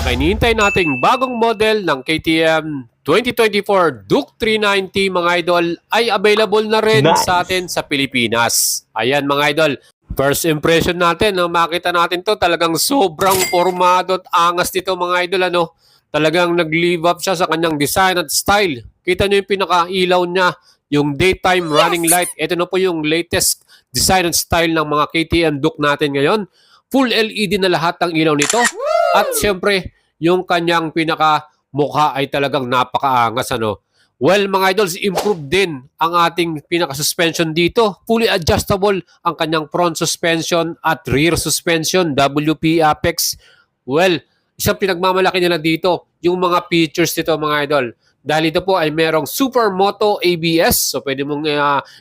Saka iniintay nating bagong model ng KTM 2024 Duke 390 mga idol ay available na rin sa atin sa Pilipinas. Ayan mga idol, first impression natin, no, makita natin to talagang sobrang formado at angas nito mga idol. Ano, talagang nag-live up siya sa kanyang design at style. Kita nyo yung pinaka-ilaw niya, yung daytime running light. Ito na po yung latest design and style ng mga KTM Duke natin ngayon. Full LED na lahat ng ilaw nito. At siyempre, yung kanyang pinaka-mukha ay talagang napakaangas. Ano? Well, mga idols, improve din ang ating pinaka-suspension dito. Fully adjustable ang kanyang front suspension at rear suspension, WP Apex. Well, isang pinagmamalaki nila dito, yung mga features nito mga idol. Dahil ito po ay merong Supermoto ABS. So, pwede mong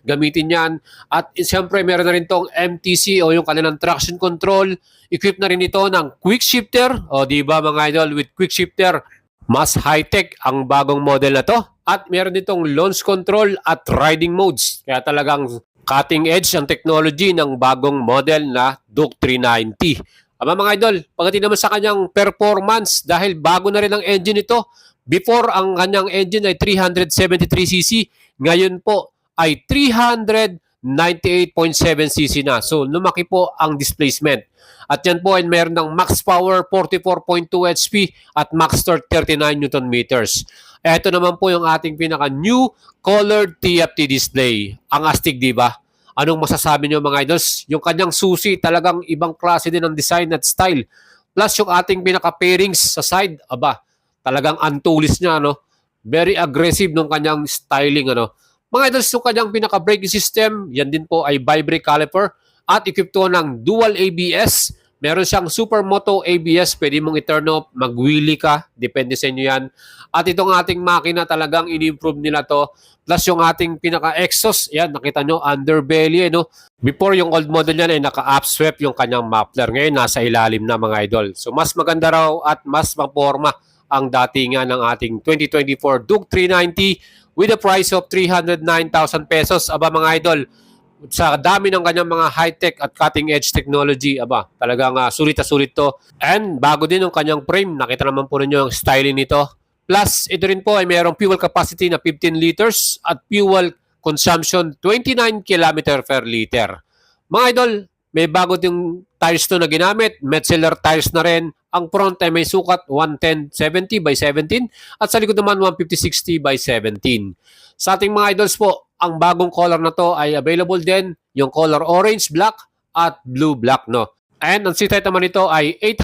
gamitin yan. At siyempre, meron na rin itong MTC o yung kanilang traction control. Equipped na rin ito ng quick shifter. O, di ba mga idol, with quick shifter, mas high-tech ang bagong model na to. At meron ditong launch control at riding modes. Kaya talagang cutting edge ang technology ng bagong model na Duke 390. Mga idol, pagdating naman sa kanyang performance, dahil bago na rin ang engine nito, before ang kanyang engine ay 373cc, ngayon po ay 398.7cc na. So lumaki po ang displacement. At yan po ay meron ng max power 44.2 HP at max torque 39 Newton meters. Ito naman po yung ating pinaka new colored TFT display. Ang astig, di ba? Anong masasabi nyo mga idols? Yung kanyang susi talagang ibang klase din ng design at style. Plus yung ating pinaka pairings sa side, aba, talagang antulis niya, no? Very aggressive nung kanyang styling, ano? Mga idols, yung kanyang pinaka-braking system, yan din po ay bi-brake caliper at equipped to ng dual ABS. Meron siyang Supermoto ABS, pwede mong i-turn off, mag-wheelie ka, depende sa inyo yan. At itong ating makina talagang in-improve nila to. Plus yung ating pinaka-exhaust, yan, nakita nyo, underbelly, no? Before yung old model yan ay naka-upswept yung kanyang muffler. Ngayon, nasa ilalim na mga idol. So, mas maganda raw at mas maporma ang datingan ng ating 2024 Duke 390 with a price of 309,000 pesos. Aba mga idol, sa dami ng kanyang mga high-tech at cutting-edge technology, aba, talagang sulit na sulit to. And bago din yung kanyang frame, nakita naman po ninyo yung styling nito. Plus, ito rin po ay mayroong fuel capacity na 15 liters at fuel consumption 29 km per liter. Mga idol, may bago yung tires to na ginamit. Metzeler tires na rin. Ang front ay may sukat 110/70 by 17 at sa likod naman 150/60 by 17. Sa ating mga idols po, ang bagong color na to ay available din yung color orange, black at blue black, no. And ang seat height naman nito ay 8